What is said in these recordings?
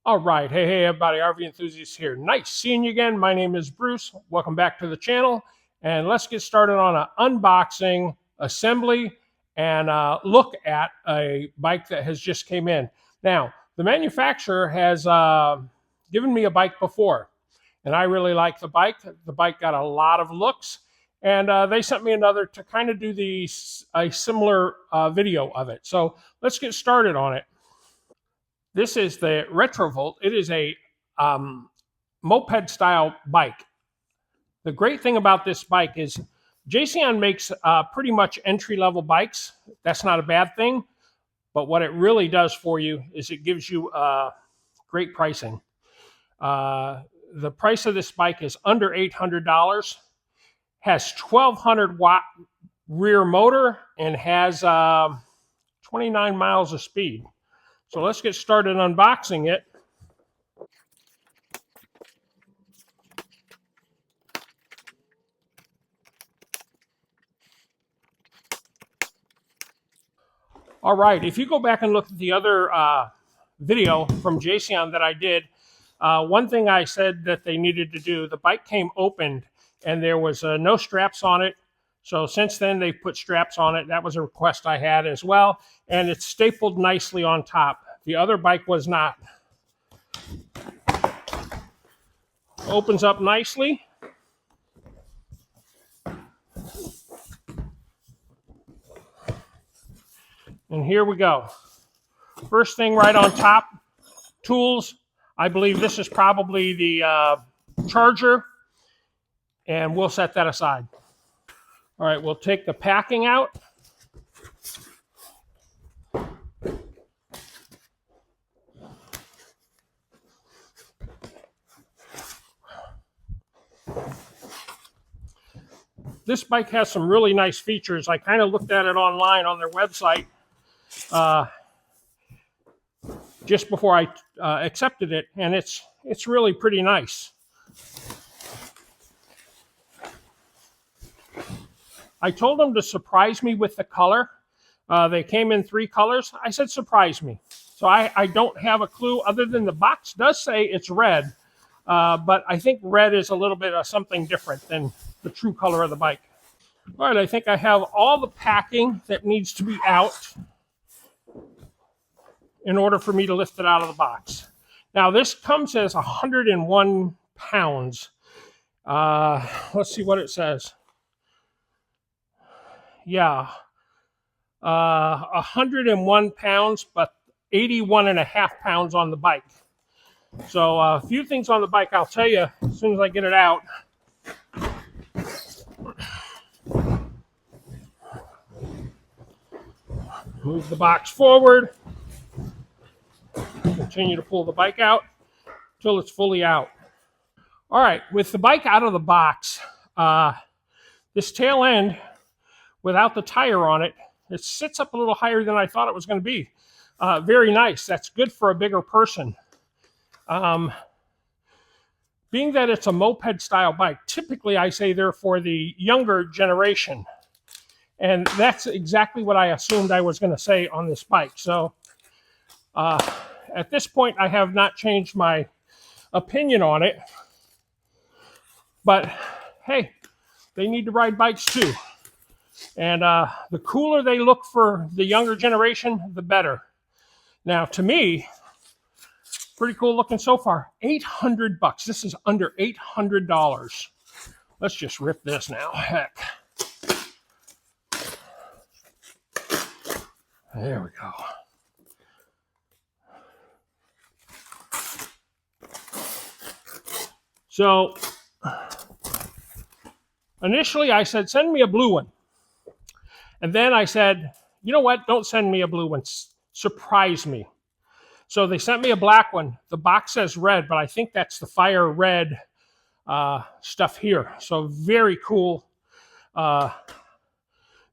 All right. Hey, everybody. RV Enthusiast here. Nice seeing you again. My name is Bruce. Welcome back to the channel. And let's get started on an unboxing, assembly, and look at a bike that has just came in. Now, the manufacturer has given me a bike before, and I really like the bike. The bike got a lot of looks, and they sent me another to kind of do a similar video of it. So let's get started on it. This is the RetroVolt. It is a moped style bike. The great thing about this bike is Jasion makes pretty much entry-level bikes. That's not a bad thing, but what it really does for you is it gives you great pricing. The price of this bike is under $800, has 1200 watt rear motor, and has 29 miles of speed. So let's get started unboxing it. All right, if you go back and look at the other video from Jasion that I did, one thing I said that they needed to do, the bike came opened and there was no straps on it. So since then they've put straps on it. That was a request I had as well. And it's stapled nicely on top. The other bike was not. Opens up nicely. And here we go. First thing right on top, tools. I believe this is probably the charger, and we'll set that aside. All right, we'll take the packing out. This bike has some really nice features. I kind of looked at it online on their website just before I accepted it, and it's really pretty nice. I told them to surprise me with the color. They came in 3 colors. I said surprise me. So I don't have a clue other than the box does say it's red, but I think red is a little bit of something different than the true color of the bike. All right, I think I have all the packing that needs to be out in order for me to lift it out of the box. Now this comes as 101 pounds. Let's see what it says. Yeah, 101 pounds, but 81.5 pounds on the bike. So a few things on the bike I'll tell you as soon as I get it out. Move the box forward. Continue to pull the bike out until it's fully out. All right, with the bike out of the box, this tail end, without the tire on it, it sits up a little higher than I thought it was going to be. Very nice. That's good for a bigger person. Being that it's a moped style bike, typically I say they're for the younger generation. And that's exactly what I assumed I was going to say on this bike. So at this point, I have not changed my opinion on it. But hey, they need to ride bikes too. And the cooler they look for the younger generation, the better. Now, to me, pretty cool looking so far. 800 bucks. This is under $800. Let's just rip this now. Heck. There we go. So, initially I said, send me a blue one. And then I said, you know what? Don't send me a blue one. Surprise me. So they sent me a black one. The box says red, but I think that's the fire red stuff here. So very cool.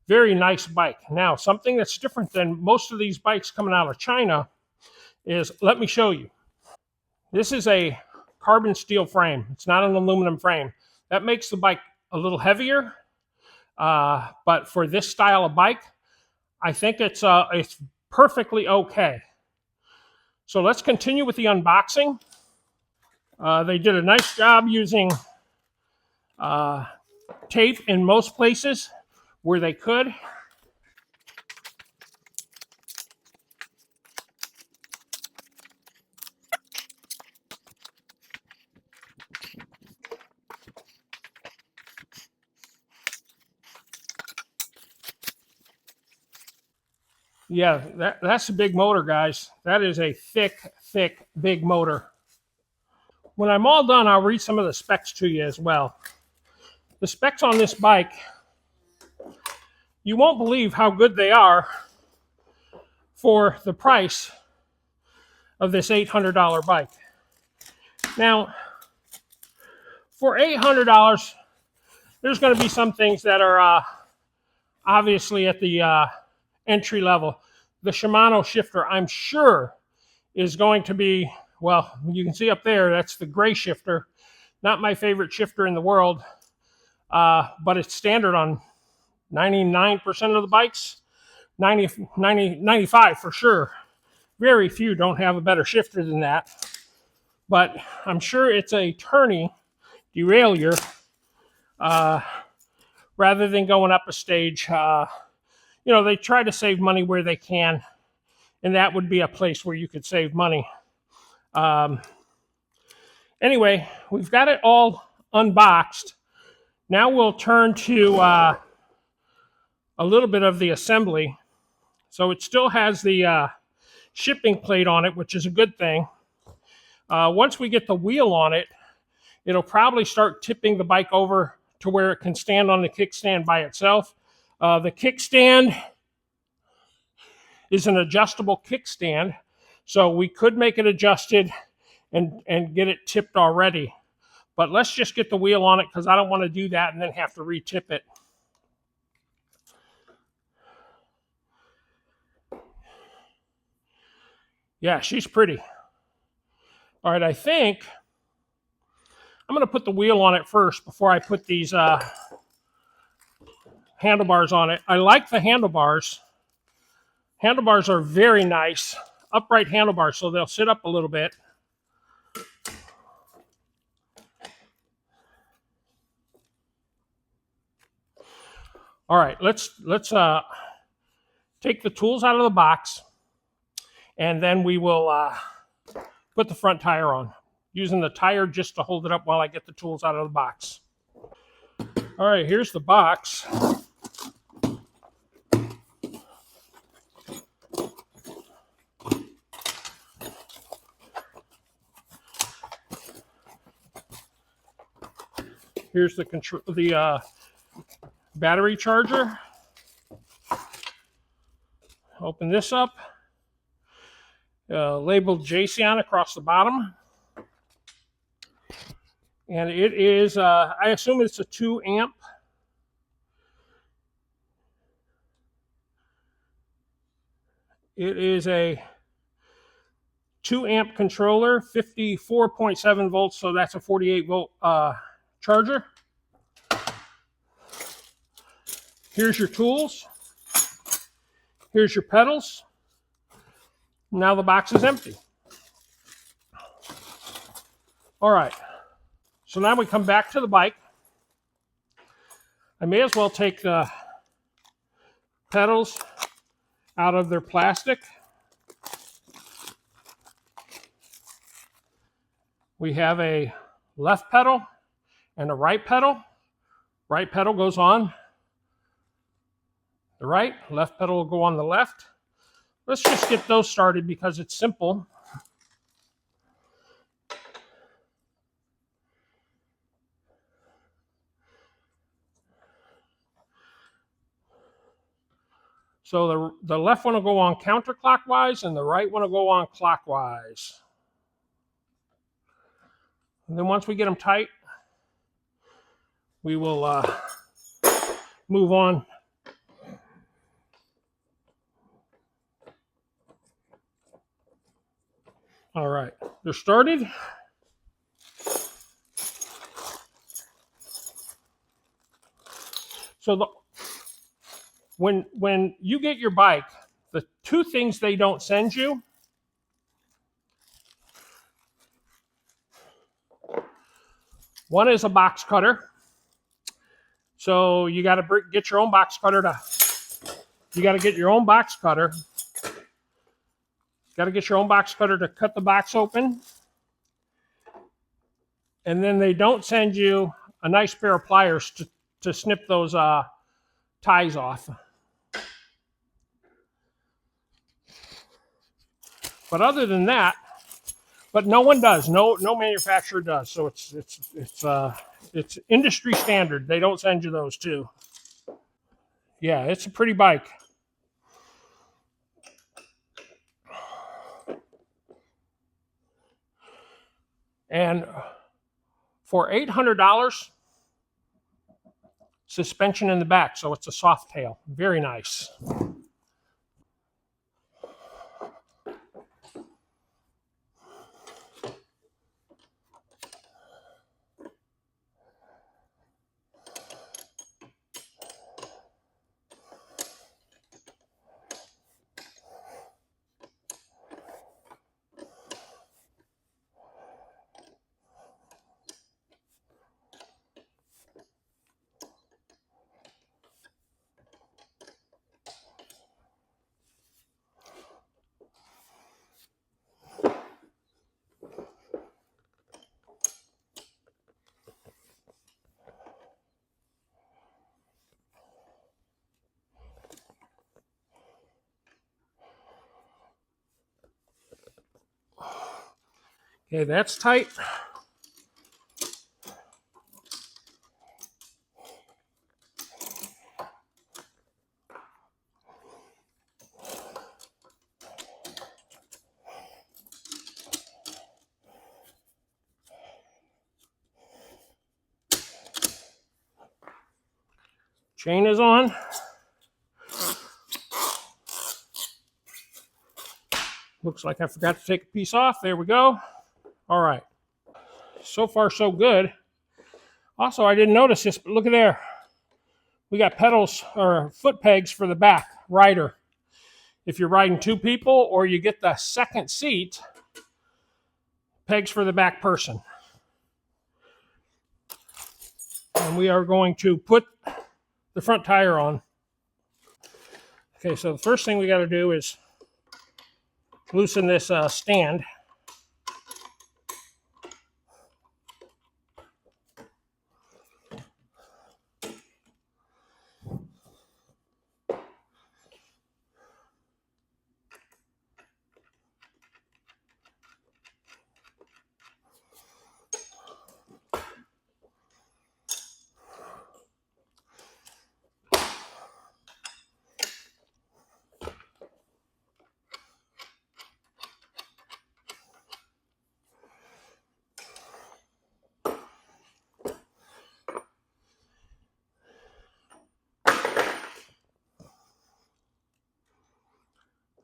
Very nice bike. Now, something that's different than most of these bikes coming out of China is, let me show you. This is a carbon steel frame. It's not an aluminum frame. That makes the bike a little heavier. But for this style of bike, I think it's perfectly okay. So let's continue with the unboxing. They did a nice job using tape in most places where they could. Yeah, that's a big motor, guys. That is a thick, big motor. When I'm all done, I'll read some of the specs to you as well. The specs on this bike, you won't believe how good they are for the price of this $800 bike. Now, for $800, there's going to be some things that are obviously at the entry level. The Shimano shifter, I'm sure, is going to be, well, you can see up there, that's the gray shifter. Not my favorite shifter in the world, but it's standard on 99% of the bikes, 95 for sure. Very few don't have a better shifter than that. But I'm sure it's a tourney derailleur rather than going up a stage. You know, they try to save money where they can, and that would be a place where you could save money. Anyway, we've got it all unboxed. Now we'll turn to a little bit of the assembly. So it still has the shipping plate on it, which is a good thing. Once we get the wheel on it, it'll probably start tipping the bike over to where it can stand on the kickstand by itself. The kickstand is an adjustable kickstand, so we could make it adjusted and get it tipped already. But let's just get the wheel on it because I don't want to do that and then have to re-tip it. Yeah, she's pretty. All right, I think I'm going to put the wheel on it first before I put these handlebars on it. I like the handlebars. Handlebars are very nice, upright handlebars, so they'll sit up a little bit. All right, let's take the tools out of the box, and then we will put the front tire on, using the tire just to hold it up while I get the tools out of the box. All right, here's the box. Here's the battery charger. Open this up. Labeled Jasion across the bottom. And it is, I assume it's a 2 amp. It is a 2 amp controller, 54.7 volts, so that's a 48 volt charger. Here's your tools. Here's your pedals. Now the box is empty. All right. So now we come back to the bike. I may as well take the pedals out of their plastic. We have a left pedal and a right pedal. Right pedal goes on the right, left pedal will go on the left. Let's just get those started because it's simple. So the left one will go on counterclockwise and the right one will go on clockwise. And then once we get them tight, we will move on. All right, they're started. So when you get your bike, the two things they don't send you One is a box cutter. So you got to get your own box cutter you got to get your own box cutter. Got to get your own box cutter to cut the box open. And then they don't send you a nice pair of pliers to snip those ties off. But other than that, but no one does. No manufacturer does. So it's industry standard. They don't send you those too. Yeah, it's a pretty bike. And for $800, suspension in the back, so it's a soft tail. Very nice. Okay, that's tight. Chain is on. Looks like I forgot to take a piece off. There we go. All right. So far, so good. Also, I didn't notice this, but look at there. We got pedals or foot pegs for the back rider. If you're riding two people or you get the second seat, pegs for the back person. And we are going to put the front tire on. Okay, so the first thing we got to do is loosen this stand.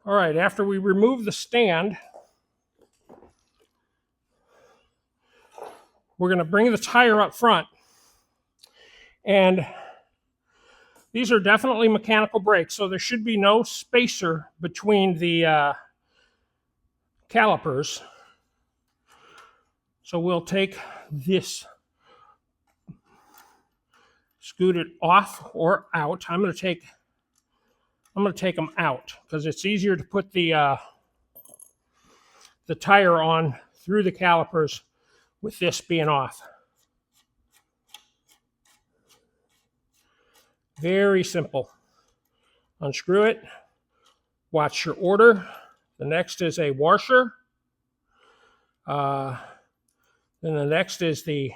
All right, after we remove the stand, we're going to bring the tire up front. And these are definitely mechanical brakes, so there should be no spacer between the calipers. So we'll take this, scoot it off or out. I'm going to take them out because it's easier to put the tire on through the calipers with this being off. Very simple. Unscrew it. Watch your order. The next is a washer. Then the next is the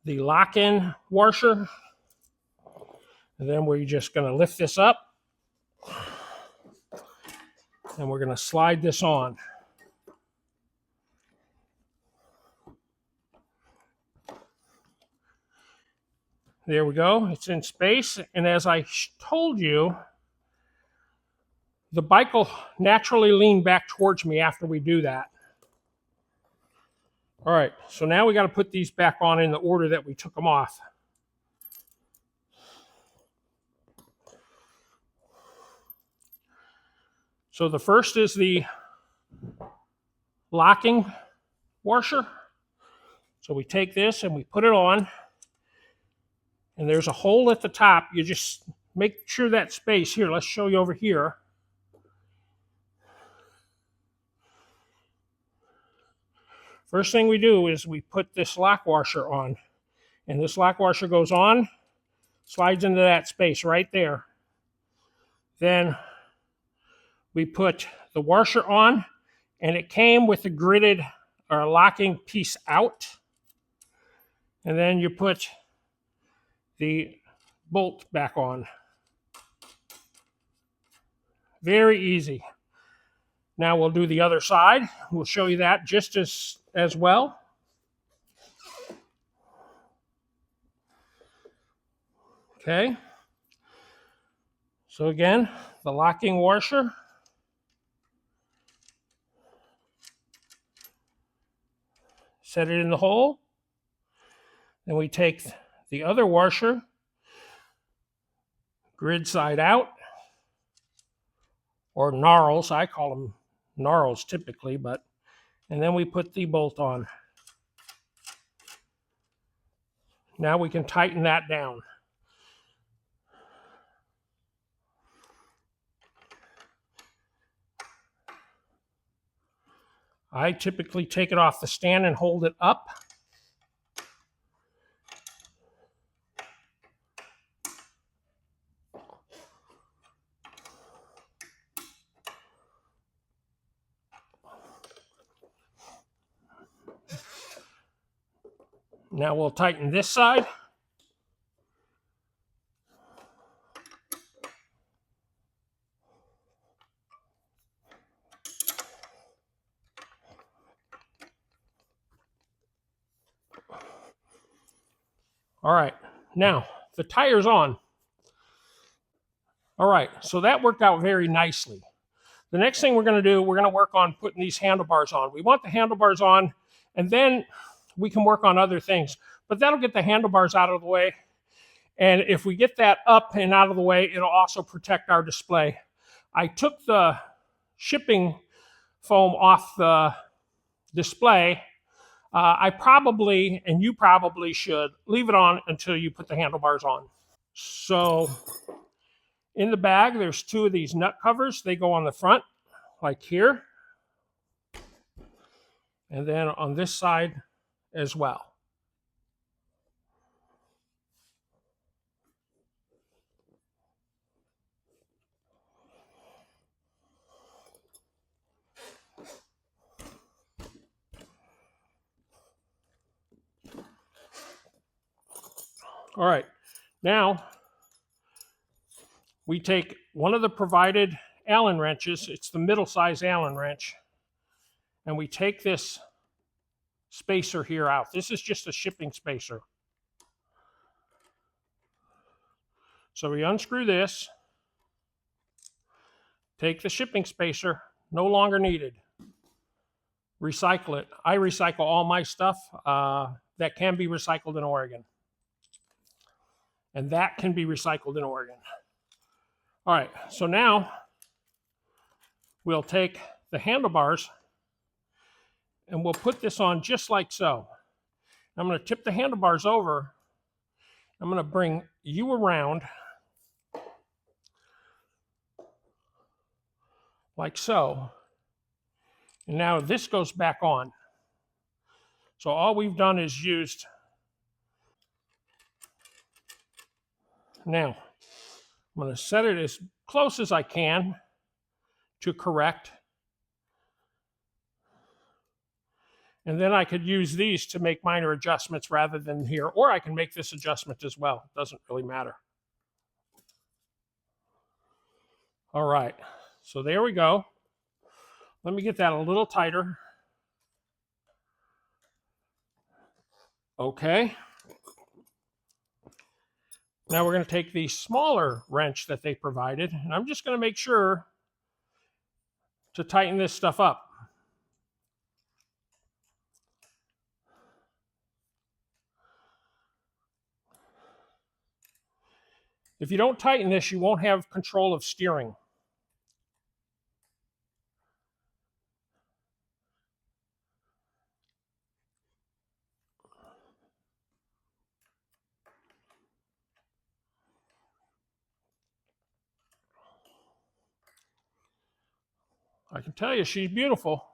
lock-in washer. And then we're just going to lift this up. And we're going to slide this on. There we go. It's in space. And as I told you, the bike will naturally lean back towards me after we do that. All right, so now we got to put these back on in the order that we took them off. So the first is the locking washer. So we take this and we put it on, and there's a hole at the top. You just make sure that space here. Let's show you over here. First thing we do is we put this lock washer on, and this lock washer goes on, slides into that space right there. Then we put the washer on, and it came with a gridded or a locking piece out. And then you put the bolt back on. Very easy. Now we'll do the other side. We'll show you that just as well. Okay. So again, the locking washer. Set it in the hole. Then we take the other washer, grid side out, or gnarls. I call them gnarls typically, and then we put the bolt on. Now we can tighten that down. I typically take it off the stand and hold it up. Now we'll tighten this side. All right, now the tire's on. All right, so that worked out very nicely. The next thing we're going to do, we're going to work on putting these handlebars on. We want the handlebars on, and then we can work on other things. But that'll get the handlebars out of the way. And if we get that up and out of the way, it'll also protect our display. I took the shipping foam off the display. I probably, and you probably should, leave it on until you put the handlebars on. So in the bag, there's two of these nut covers. They go on the front, like here. And then on this side as well. All right, now we take one of the provided Allen wrenches. It's the middle size Allen wrench. And we take this spacer here out. This is just a shipping spacer. So we unscrew this, take the shipping spacer, no longer needed. Recycle it. I recycle all my stuff that can be recycled in Oregon. And that can be recycled in Oregon. All right, so now we'll take the handlebars and we'll put this on just like so. I'm going to tip the handlebars over. I'm going to bring you around like so. And now this goes back on. So all we've done is used. Now, I'm going to set it as close as I can to correct. And then I could use these to make minor adjustments rather than here, or I can make this adjustment as well. It doesn't really matter. All right, so there we go. Let me get that a little tighter. Okay. Now we're going to take the smaller wrench that they provided, and I'm just going to make sure to tighten this stuff up. If you don't tighten this, you won't have control of steering. I can tell you she's beautiful.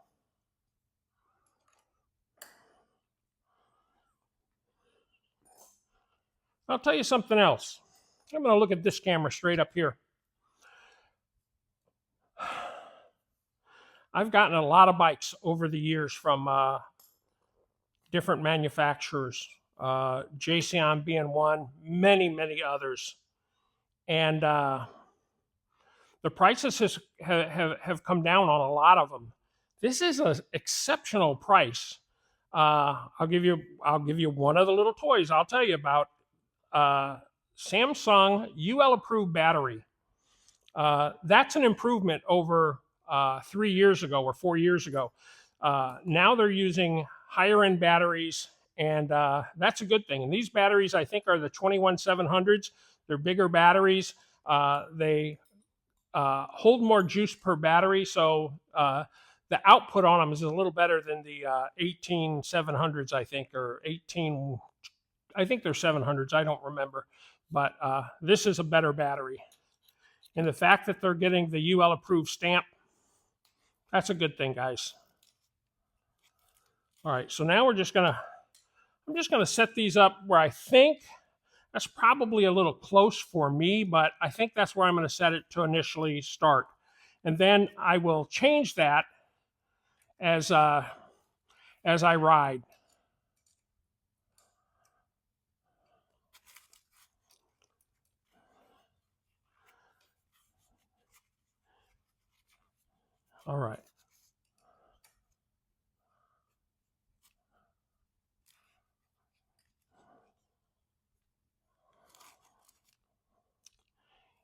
I'll tell you something else. I'm going to look at this camera straight up here. I've gotten a lot of bikes over the years from different manufacturers, Jasion being one, many others. And the prices have come down on a lot of them. This is an exceptional price. I'll give you one of the little toys I'll tell you about. Samsung UL approved battery. That's an improvement over 3 years ago or 4 years ago. Now they're using higher end batteries, and that's a good thing. And these batteries, I think, are the 21700s. They're bigger batteries. They hold more juice per battery, so the output on them is a little better than the 18700s, I think, or 18. I think they're 700s. I don't remember, but this is a better battery. And the fact that they're getting the UL approved stamp, that's a good thing, guys. All right, so now I'm just gonna set these up where I think that's probably a little close for me, but I think that's where I'm gonna set it to initially start. And then I will change that as I ride. All right.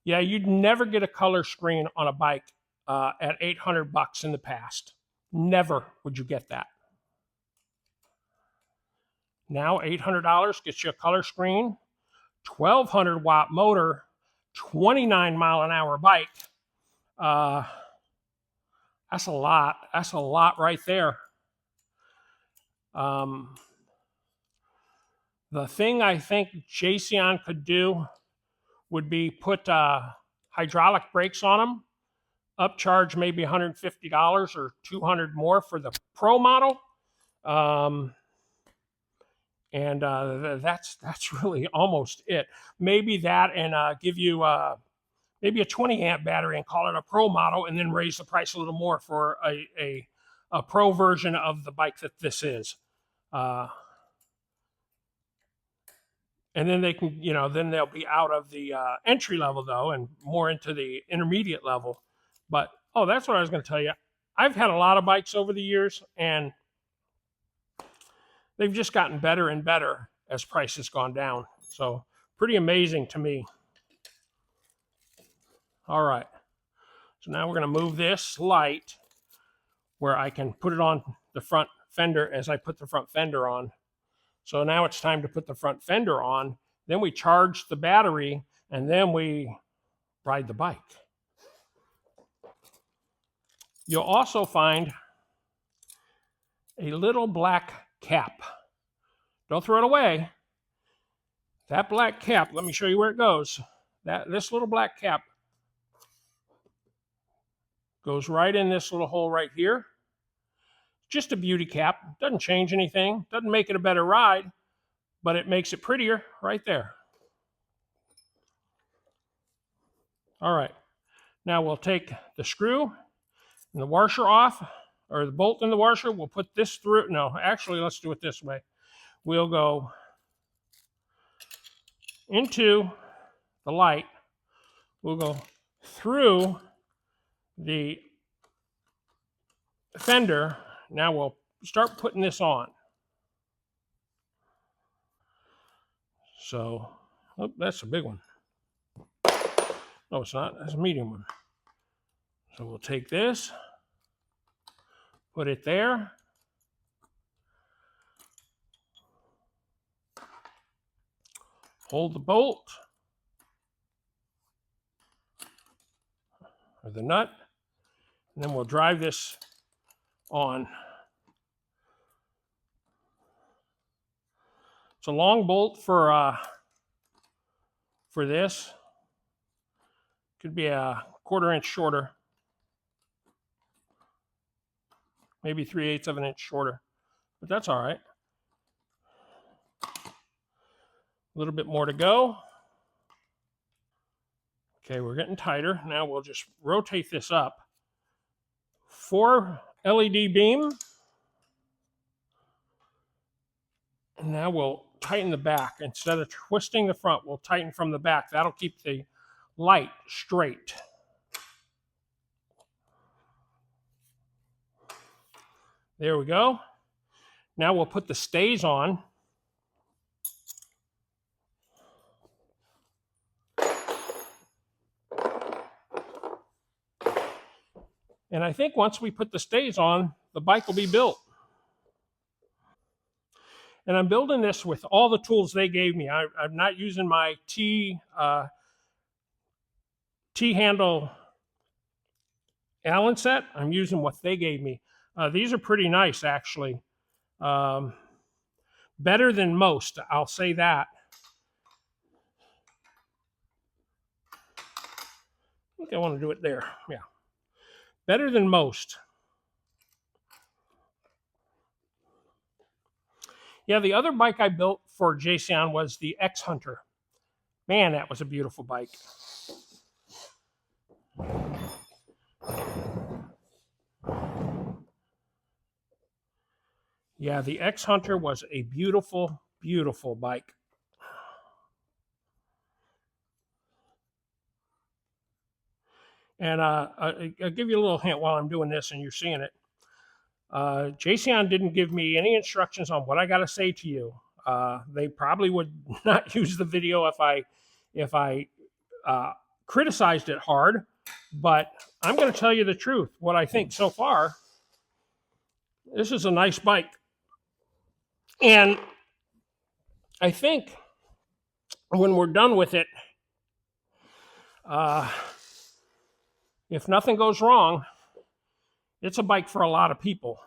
Yeah, you'd never get a color screen on a bike at 800 bucks in the past. Never would you get that. Now $800 gets you a color screen, 1200 watt motor, 29 mile an hour bike. That's a lot. That's a lot right there. The thing I think Jasion could do would be put hydraulic brakes on them, upcharge maybe $150 or $200 more for the Pro model. And that's really almost it. Maybe that, and give you maybe a 20 amp battery and call it a Pro model, and then raise the price a little more for a Pro version of the bike that this is. And then they can, then they'll be out of the entry level though, and more into the intermediate level. But that's what I was going to tell you. I've had a lot of bikes over the years, and they've just gotten better and better as price has gone down. So pretty amazing to me. All right. So now we're going to move this light where I can put it on the front fender as I put the front fender on. So now it's time to put the front fender on. Then we charge the battery, and then we ride the bike. You'll also find a little black cap. Don't throw it away. That black cap, let me show you where it goes. This little black cap goes right in this little hole right here. Just a beauty cap. Doesn't change anything. Doesn't make it a better ride, but it makes it prettier right there. All right. Now we'll take the screw and the washer off, or the bolt and the washer. We'll put this through. No, actually, let's do it this way. We'll go into the light. We'll go through the fender. Now we'll start putting this on. So, that's a big one. No, it's not. That's a medium one. So we'll take this, put it there. Hold the bolt or the nut, and then we'll drive this on. It's a long bolt for this. Could be a 1/4 inch shorter. maybe 3/8 of an inch shorter, but that's all right. A little bit more to go. Okay, we're getting tighter. Now we'll just rotate this up. 4 LED beam. And now we'll tighten the back. Instead of twisting the front, we'll tighten from the back. That'll keep the light straight. There we go. Now we'll put the stays on. And I think once we put the stays on, the bike will be built. And I'm building this with all the tools they gave me. I'm not using my T-handle Allen set. I'm using what they gave me. These are pretty nice, actually. Better than most, I'll say that. I think I want to do it there. Yeah. Better than most. Yeah, the other bike I built for Jasion was the X Hunter. Man, that was a beautiful bike. Yeah, the X Hunter was a beautiful, beautiful bike. And I'll give you a little hint while I'm doing this and you're seeing it. Jasion didn't give me any instructions on what I got to say to you. They probably would not use the video if I criticized it hard, but I'm going to tell you the truth. What I think so far, this is a nice bike. And I think when we're done with it, if nothing goes wrong, it's a bike for a lot of people.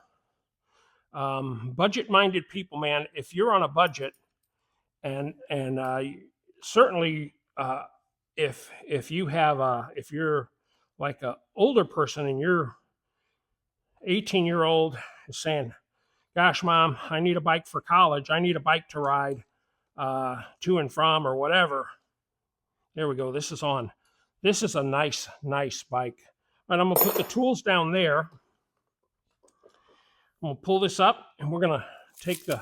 Budget-minded people, man. If you're on a budget, and certainly if you're like an older person and you're 18-year-old saying, "Gosh, Mom, I need a bike for college. I need a bike to ride to and from or whatever." There we go. This is on. This is a nice, nice bike. All right, I'm going to put the tools down there. I'm going to pull this up, and we're going to take the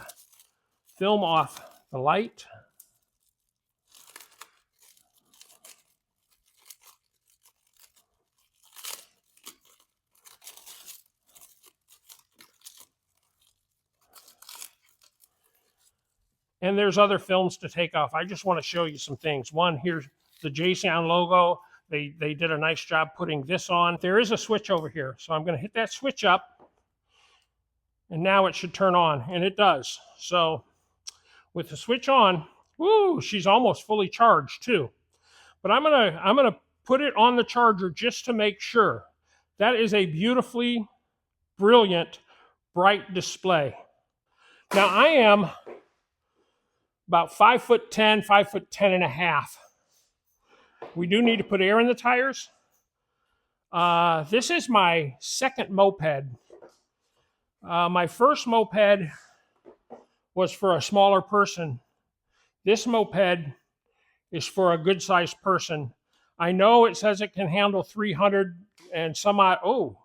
film off the light. And there's other films to take off. I just want to show you some things. One, here's the Jasion logo. They did a nice job putting this on. There is a switch over here. So I'm going to hit that switch up. And now it should turn on. And it does. So with the switch on, woo, she's almost fully charged too. But I'm gonna put it on the charger just to make sure. That is a beautifully brilliant, bright display. Now I am about 5'10", 5'10 and a half. We do need to put air in the tires. This is my second moped. My first moped was for a smaller person. This moped is for a good-sized person. I know it says it can handle 300 and some odd. Oh,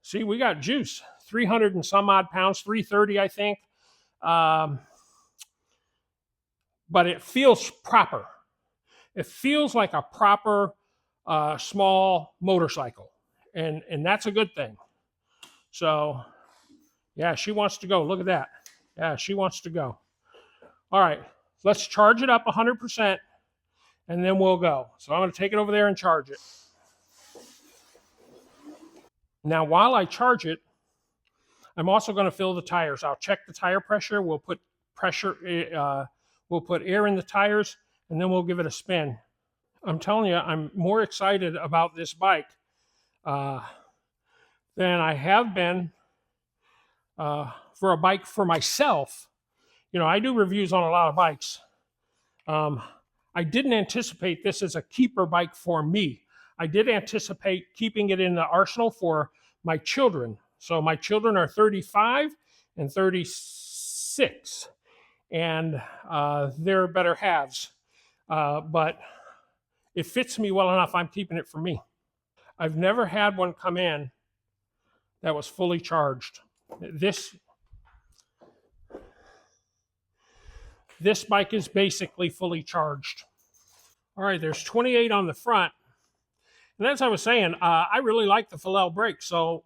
see, we got juice. 300 and some odd pounds, 330, I think. But it feels proper. It feels like a proper small motorcycle, and that's a good thing. So, yeah, she wants to go. Look at that. Yeah, she wants to go. All right, let's charge it up 100%, and then we'll go. So I'm going to take it over there and charge it. Now, while I charge it, I'm also going to fill the tires. I'll check the tire pressure. We'll put air in the tires, and then we'll give it a spin. I'm telling you, I'm more excited about this bike than I have been for a bike for myself. You know, I do reviews on a lot of bikes. I didn't anticipate this as a keeper bike for me. I did anticipate keeping it in the arsenal for my children. So my children are 35 and 36, and they're better halves. But it fits me well enough. I'm keeping it for me. I've never had one come in that was fully charged. This bike is basically fully charged. All right, there's 28 on the front. And as I was saying, I really like the Fallel brake, so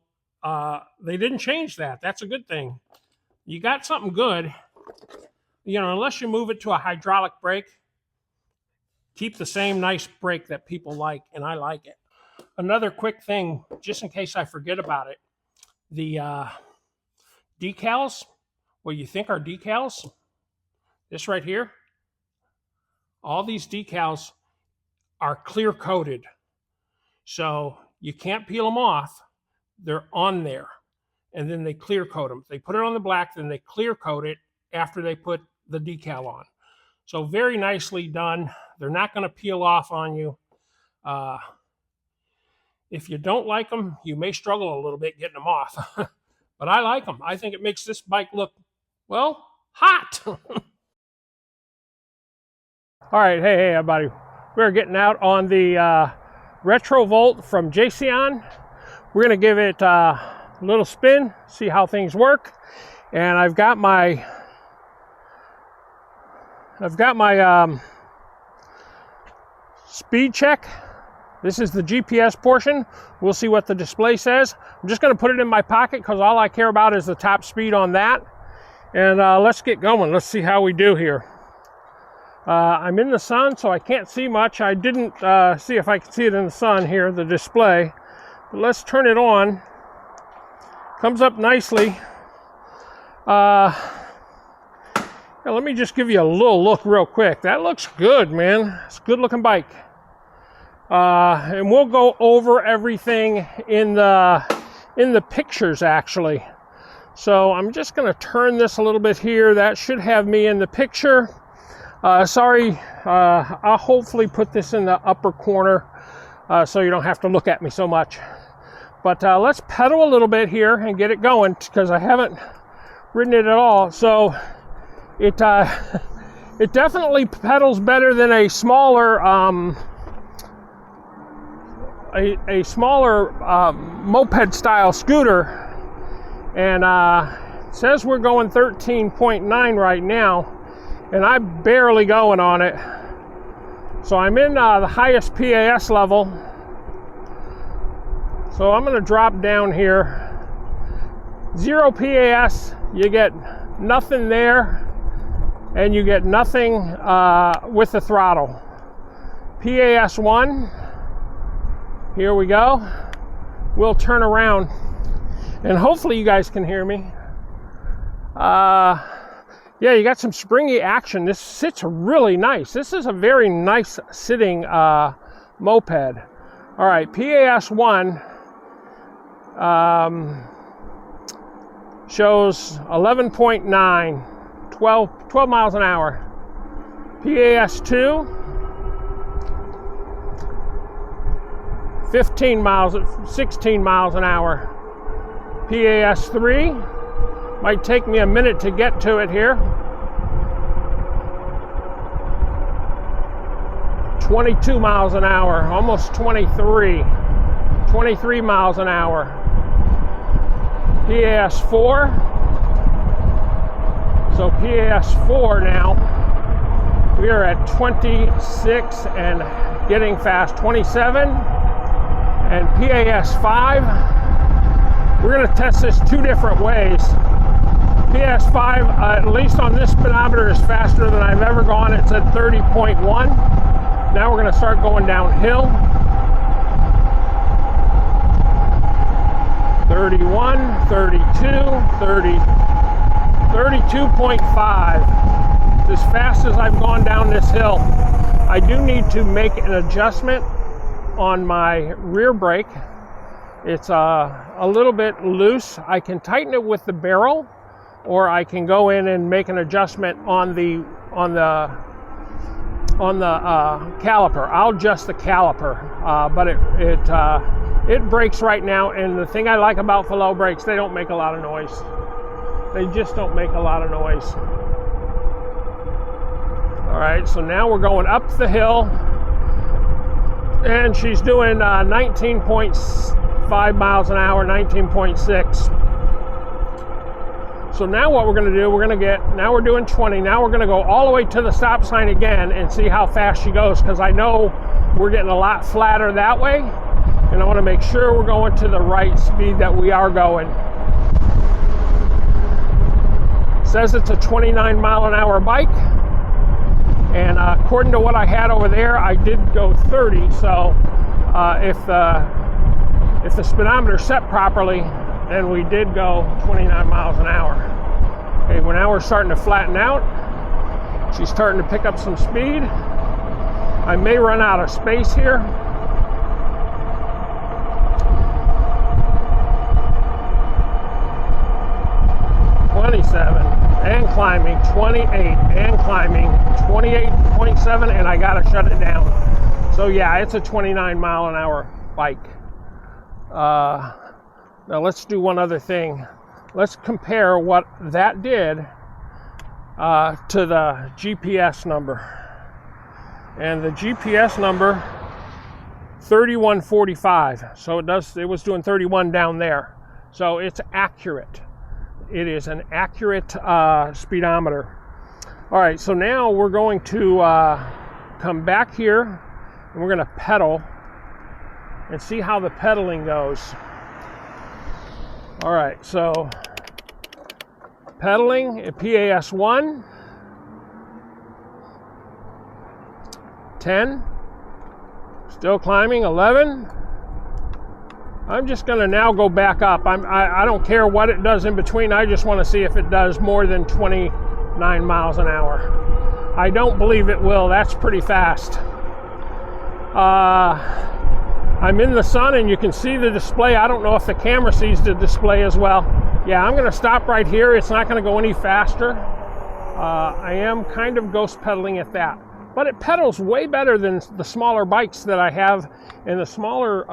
they didn't change that. That's a good thing. You got something good. You know, unless you move it to a hydraulic brake, keep the same nice brake that people like, and I like it. Another quick thing, just in case I forget about it, the decals, what you think are decals, this right here, all these decals are clear coated. So you can't peel them off. They're on there. And then they clear coat them. They put it on the black, then they clear coat it after they put the decal on. So very nicely done. They're not going to peel off on you. If you don't like them, you may struggle a little bit getting them off. But I like them. I think it makes this bike look, well, hot. All right, hey everybody. We're getting out on the RetroVolt from Jasion. We're going to give it a little spin, see how things work. And I've got my speed check. This is the GPS portion. We'll see what the display says. I'm just going to put it in my pocket because all I care about is the top speed on that. And let's get going. Let's see how we do here. I'm in the sun, so I can't see much. I didn't see if I could see it in the sun here, the display. But let's turn it on. Comes up nicely. Let me just give you a little look real quick. That looks good, man. It's a good looking bike. And we'll go over everything in the pictures actually. So I'm just going to turn this a little bit here. That should have me in the picture. Sorry, I'll hopefully put this in the upper corner so you don't have to look at me so much. But let's pedal a little bit here and get it going because I haven't ridden it at all. So it definitely pedals better than a smaller moped style scooter, and it says we're going 13.9 right now, and I'm barely going on it. So I'm in the highest PAS level, so I'm going to drop down here. 0 PAS, you get nothing there, and you get nothing with the throttle. PAS 1, here we go. We'll turn around and hopefully you guys can hear me. Yeah, you got some springy action. This sits really nice. This is a very nice sitting moped. All right, PAS 1 shows 11.9, 12 miles an hour. PAS 2, 16 miles an hour. PAS 3, might take me a minute to get to it here. 22 miles an hour, almost 23 miles an hour. PAS 4, so PAS 4 now, we are at 26 and getting fast, 27. And PAS 5, we're going to test this two different ways. PAS 5, at least on this speedometer, is faster than I've ever gone. It's at 30.1. Now we're going to start going downhill. 31, 32, 30, 32.5. As fast as I've gone down this hill. I do need to make an adjustment on my rear brake. It's a little bit loose. I can tighten it with the barrel, or I can go in and make an adjustment on the caliper. I'll adjust the caliper, but It brakes right now, and the thing I like about Fellow brakes, they don't make a lot of noise. They just don't make a lot of noise. All right, so now we're going up the hill, and she's doing 19.5 miles an hour, 19.6. So now what we're going to do, now we're doing 20. Now we're going to go all the way to the stop sign again and see how fast she goes, because I know we're getting a lot flatter that way. And I want to make sure we're going to the right speed that we are going. It says it's a 29 mile an hour bike. And according to what I had over there, I did go 30. So if the speedometer set properly, then we did go 29 miles an hour. Okay, well, now we're starting to flatten out. She's starting to pick up some speed. I may run out of space here. 27 and climbing, 28 and climbing, 28.7, and I gotta shut it down. So yeah, it's a 29 mile an hour bike. Now let's do one other thing. Let's compare what that did to the GPS number. And the GPS number, 3145. So it was doing 31 down there. So it's accurate. It is an accurate speedometer. All right, so now we're going to come back here, and we're going to pedal and see how the pedaling goes. All right, so pedaling at PAS1, 10, still climbing, 11. I'm just going to now go back up. I don't care what it does in between. I just want to see if it does more than 29 miles an hour. I don't believe it will. That's pretty fast. I'm in the sun and you can see the display. I don't know if the camera sees the display as well. Yeah, I'm going to stop right here. It's not going to go any faster. I am kind of ghost pedaling at that. But it pedals way better than the smaller bikes that I have and the smaller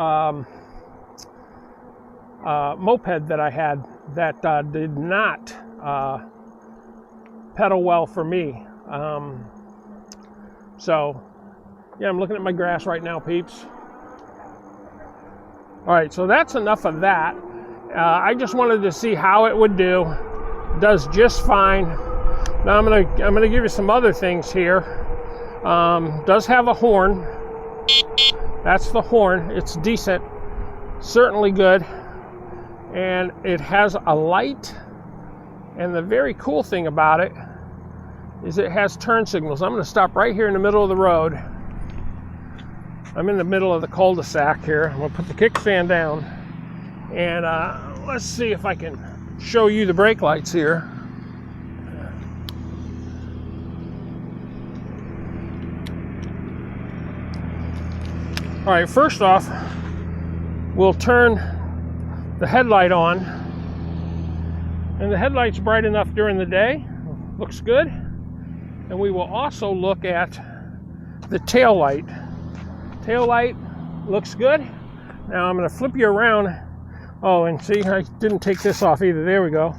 moped that I had that did not pedal well for me. So, yeah, I'm looking at my grass right now, peeps. All right, so that's enough of that. I just wanted to see how it would do. Does just fine. Now I'm gonna give you some other things here. Does have a horn. That's the horn. It's decent, certainly good. And it has a light, and the very cool thing about it is it has turn signals. I'm going to stop right here in the middle of the road. I'm in the middle of the cul-de-sac here. I'm going to put the kickstand down, and let's see if I can show you the brake lights here. All right, first off, we'll turn the headlight on, and the headlight's bright enough during the day, looks good. And we will also look at the tail light. Tail light looks good. Now I'm going to flip you around. Oh, and see, I didn't take this off either. There we go.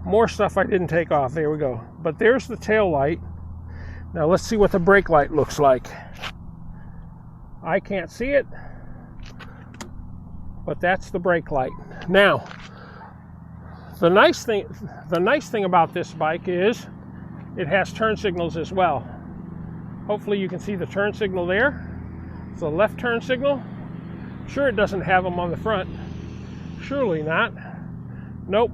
More stuff I didn't take off. There we go. But there's the tail light. Now let's see what the brake light looks like. I can't see it, but that's the brake light. Now, the nice thing about this bike is it has turn signals as well. Hopefully you can see the turn signal there. It's a left turn signal. Sure, it doesn't have them on the front. Surely not. Nope.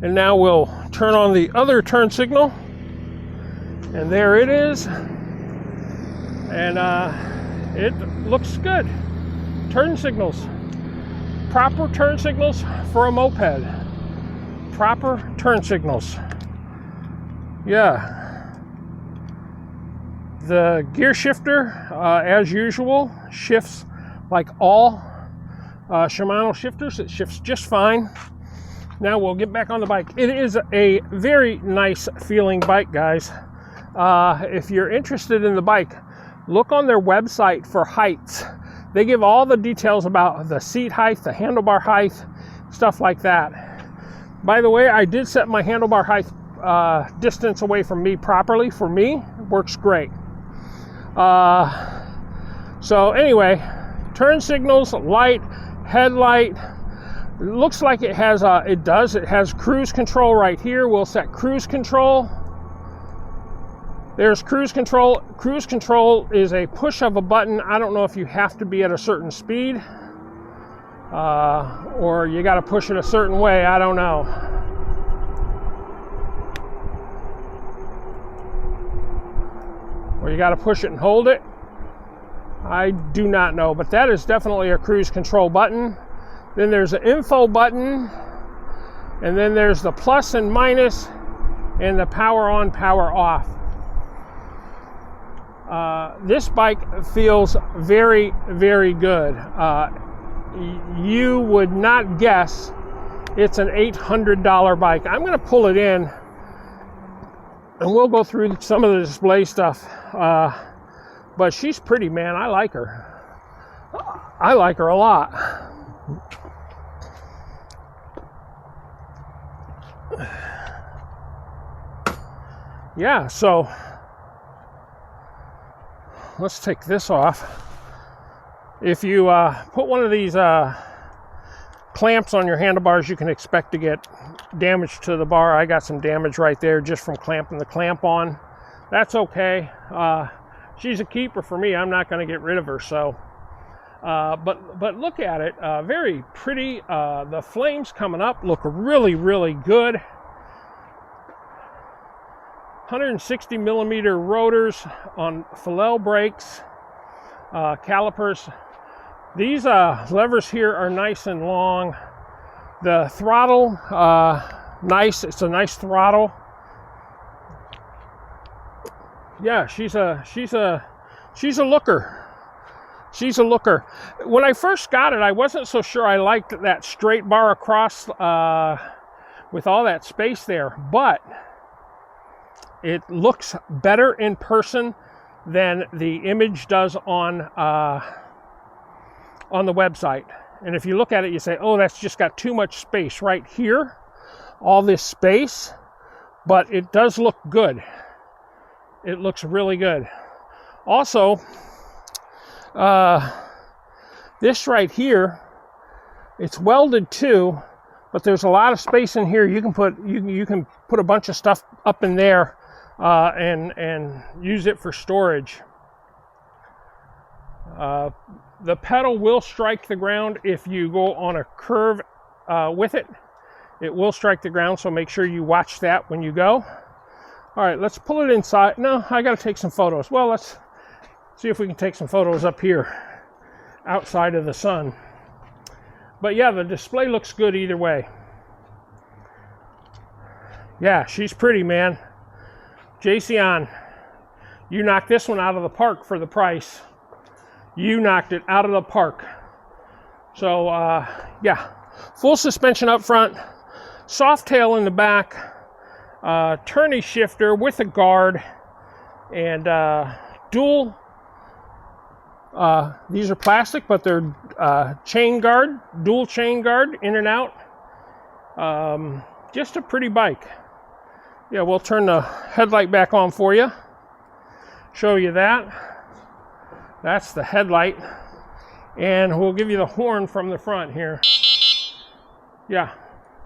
And now we'll turn on the other turn signal, and there it is. And it looks good. Turn signals. Proper turn signals for a moped. Proper turn signals. Yeah. The gear shifter, as usual, shifts like all Shimano shifters. It shifts just fine. Now we'll get back on the bike. It is a very nice feeling bike, guys. If you're interested in the bike, look on their website for heights. They give all the details about the seat height, the handlebar height, stuff like that. By the way, I did set my handlebar height distance away from me properly. For me, it works great. So anyway, turn signals, light, headlight. It looks like it has, it has cruise control right here. We'll set cruise control. There's cruise control. Cruise control is a push of a button. I don't know if you have to be at a certain speed or you got to push it a certain way. I don't know. Or you got to push it and hold it. I do not know, but that is definitely a cruise control button. Then there's an info button, and then there's the plus and minus, and the power on, power off. This bike feels very, very good. You would not guess it's an $800 bike. I'm going to pull it in, and we'll go through some of the display stuff. But she's pretty, man. I like her. I like her a lot. Yeah, so let's take this off. If you put one of these clamps on your handlebars, you can expect to get damage to the bar. I got some damage right there just from clamping the clamp on. That's okay. She's a keeper for me. I'm not going to get rid of her. So, but look at it. Very pretty. The flames coming up look really, really good. 160 millimeter rotors on Fallel brakes, calipers. These levers here are nice and long. The throttle, nice. It's a nice throttle. Yeah, she's a looker. She's a looker. When I first got it, I wasn't so sure I liked that straight bar across with all that space there, but it looks better in person than the image does on the website. And if you look at it, you say, oh, that's just got too much space right here, all this space, but it does look good. It looks really good. Also, this right here, it's welded too, but there's a lot of space in here. You can put a bunch of stuff up in there and use it for storage. The pedal will strike the ground if you go on a curve with it. It will strike the ground, so make sure you watch that when you go. All right, let's pull it inside. No, I got to take some photos. Well, let's see if we can take some photos up here outside of the sun. But yeah, the display looks good either way. Yeah, she's pretty, man. Jasion, you knocked this one out of the park for the price. You knocked it out of the park. So, yeah, full suspension up front, soft tail in the back, tourney shifter with a guard, and dual, these are plastic, but they're chain guard, dual chain guard, in and out. Just a pretty bike. Yeah, we'll turn the headlight back on for you. Show you that. That's the headlight. And we'll give you the horn from the front here. Yeah,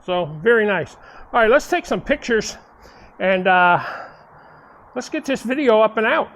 so very nice. All right, let's take some pictures and let's get this video up and out.